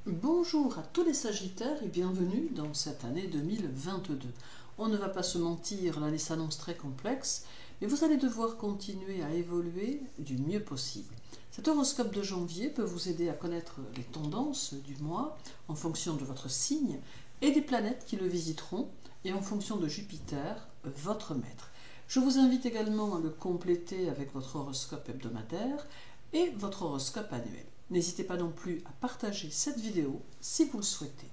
Bonjour à tous les Sagittaires et bienvenue dans cette année 2022. On ne va pas se mentir, l'année s'annonce très complexe, mais vous allez devoir continuer à évoluer du mieux possible. Cet horoscope de janvier peut vous aider à connaître les tendances du mois en fonction de votre signe et des planètes qui le visiteront et en fonction de Jupiter, votre maître. Je vous invite également à le compléter avec votre horoscope hebdomadaire et votre horoscope annuel. N'hésitez pas non plus à partager cette vidéo si vous le souhaitez.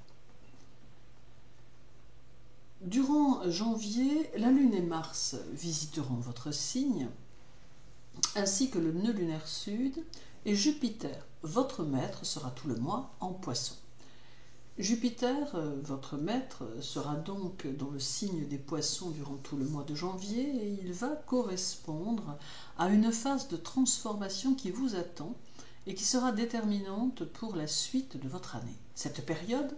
Durant janvier, la Lune et Mars visiteront votre signe, ainsi que le nœud lunaire sud, et Jupiter, votre maître, sera tout le mois en Poisson. Jupiter, votre maître, sera donc dans le signe des Poissons durant tout le mois de janvier et il va correspondre à une phase de transformation qui vous attend et qui sera déterminante pour la suite de votre année. Cette période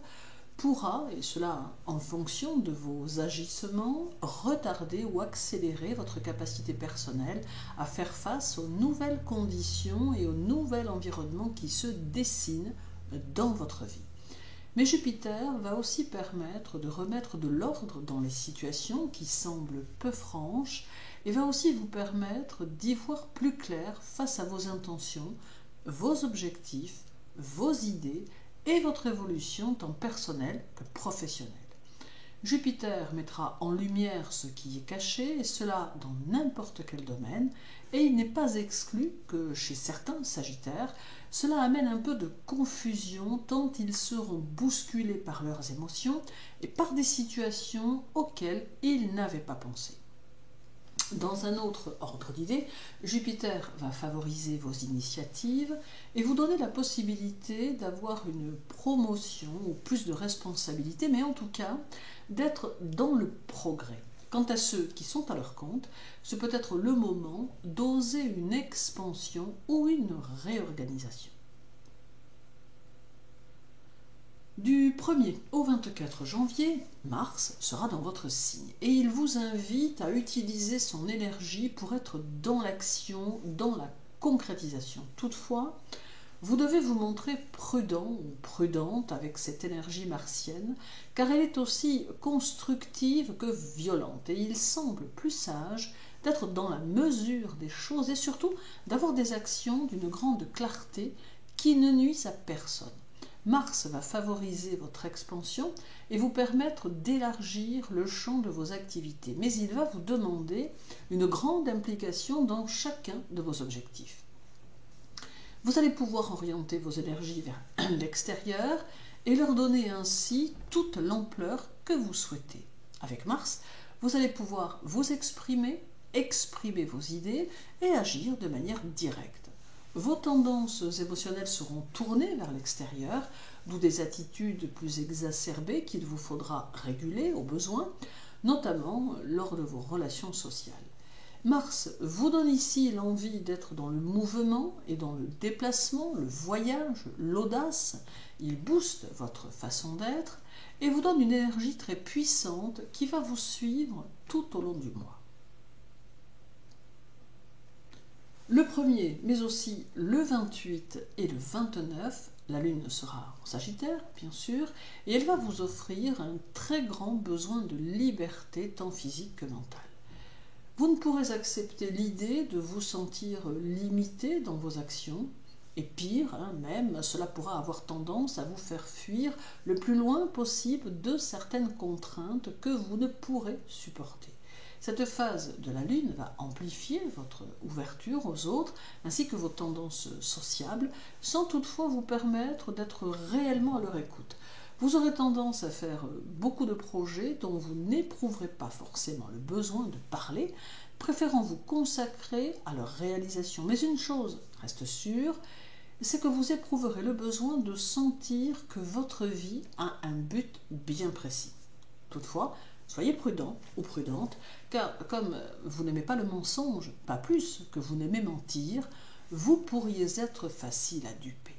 pourra, et cela en fonction de vos agissements, retarder ou accélérer votre capacité personnelle à faire face aux nouvelles conditions et au nouvel environnement qui se dessinent dans votre vie. Mais Jupiter va aussi permettre de remettre de l'ordre dans les situations qui semblent peu franches et va aussi vous permettre d'y voir plus clair face à vos intentions, vos objectifs, vos idées et votre évolution tant personnelle que professionnelle. Jupiter mettra en lumière ce qui est caché, et cela dans n'importe quel domaine, et il n'est pas exclu que chez certains Sagittaires, cela amène un peu de confusion tant ils seront bousculés par leurs émotions et par des situations auxquelles ils n'avaient pas pensé. Dans un autre ordre d'idées, Jupiter va favoriser vos initiatives et vous donner la possibilité d'avoir une promotion ou plus de responsabilités, mais en tout cas d'être dans le progrès. Quant à ceux qui sont à leur compte, ce peut être le moment d'oser une expansion ou une réorganisation. Du 1er au 24 janvier, Mars sera dans votre signe et il vous invite à utiliser son énergie pour être dans l'action, dans la concrétisation. Toutefois, vous devez vous montrer prudent ou prudente avec cette énergie martienne car elle est aussi constructive que violente et il semble plus sage d'être dans la mesure des choses et surtout d'avoir des actions d'une grande clarté qui ne nuisent à personne. Mars va favoriser votre expansion et vous permettre d'élargir le champ de vos activités, mais il va vous demander une grande implication dans chacun de vos objectifs. Vous allez pouvoir orienter vos énergies vers l'extérieur et leur donner ainsi toute l'ampleur que vous souhaitez. Avec Mars, vous allez pouvoir vous exprimer vos idées et agir de manière directe. Vos tendances émotionnelles seront tournées vers l'extérieur, d'où des attitudes plus exacerbées qu'il vous faudra réguler au besoin, notamment lors de vos relations sociales. Mars vous donne ici l'envie d'être dans le mouvement et dans le déplacement, le voyage, l'audace. Il booste votre façon d'être et vous donne une énergie très puissante qui va vous suivre tout au long du mois. Le 1er, mais aussi le 28 et le 29, la Lune sera en Sagittaire, bien sûr, et elle va vous offrir un très grand besoin de liberté, tant physique que mentale. Vous ne pourrez accepter l'idée de vous sentir limité dans vos actions, et pire, même, cela pourra avoir tendance à vous faire fuir le plus loin possible de certaines contraintes que vous ne pourrez supporter. Cette phase de la Lune va amplifier votre ouverture aux autres ainsi que vos tendances sociables sans toutefois vous permettre d'être réellement à leur écoute. Vous aurez tendance à faire beaucoup de projets dont vous n'éprouverez pas forcément le besoin de parler, préférant vous consacrer à leur réalisation. Mais une chose reste sûre, c'est que vous éprouverez le besoin de sentir que votre vie a un but bien précis. Toutefois, soyez prudent ou prudente, car comme vous n'aimez pas le mensonge, pas plus que vous n'aimez mentir, vous pourriez être facile à duper.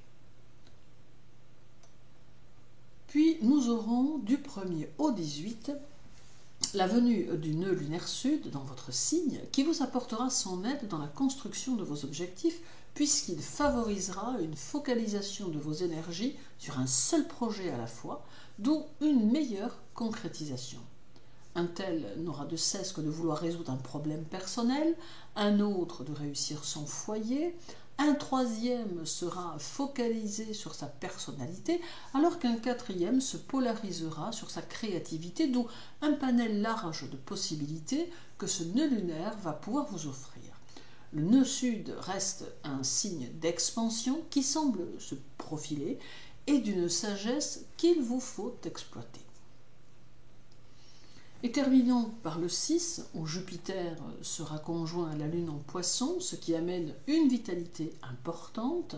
Puis nous aurons du 1er au 18 la venue du nœud lunaire sud dans votre signe qui vous apportera son aide dans la construction de vos objectifs puisqu'il favorisera une focalisation de vos énergies sur un seul projet à la fois, d'où une meilleure concrétisation. Un tel n'aura de cesse que de vouloir résoudre un problème personnel, un autre de réussir son foyer, un troisième sera focalisé sur sa personnalité, alors qu'un quatrième se polarisera sur sa créativité, d'où un panel large de possibilités que ce nœud lunaire va pouvoir vous offrir. Le nœud sud reste un signe d'expansion qui semble se profiler et d'une sagesse qu'il vous faut exploiter. Et terminons par le 6, où Jupiter sera conjoint à la Lune en Poisson, ce qui amène une vitalité importante.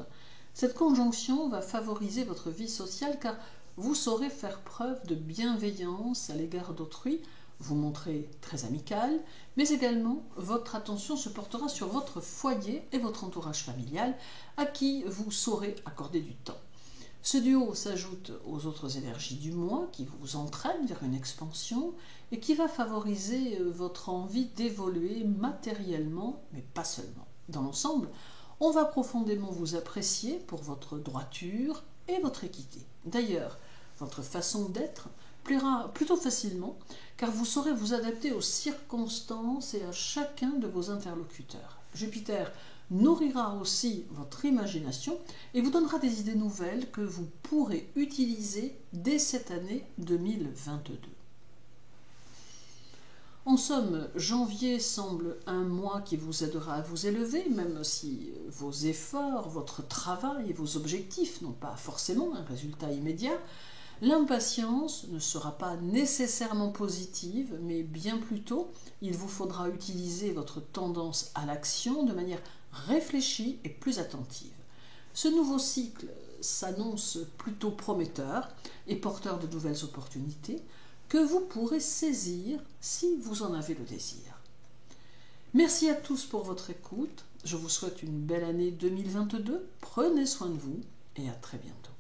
Cette conjonction va favoriser votre vie sociale car vous saurez faire preuve de bienveillance à l'égard d'autrui, vous montrez très amical, mais également votre attention se portera sur votre foyer et votre entourage familial à qui vous saurez accorder du temps. Ce duo s'ajoute aux autres énergies du mois qui vous entraînent vers une expansion et qui va favoriser votre envie d'évoluer matériellement, mais pas seulement. Dans l'ensemble, on va profondément vous apprécier pour votre droiture et votre équité. D'ailleurs, votre façon d'être plaira plutôt facilement car vous saurez vous adapter aux circonstances et à chacun de vos interlocuteurs. Jupiter nourrira aussi votre imagination et vous donnera des idées nouvelles que vous pourrez utiliser dès cette année 2022. En somme, janvier semble un mois qui vous aidera à vous élever, même si vos efforts, votre travail et vos objectifs n'ont pas forcément un résultat immédiat. L'impatience ne sera pas nécessairement positive, mais bien plutôt, il vous faudra utiliser votre tendance à l'action de manière réfléchie et plus attentive. Ce nouveau cycle s'annonce plutôt prometteur et porteur de nouvelles opportunités que vous pourrez saisir si vous en avez le désir. Merci à tous pour votre écoute. Je vous souhaite une belle année 2022. Prenez soin de vous et à très bientôt.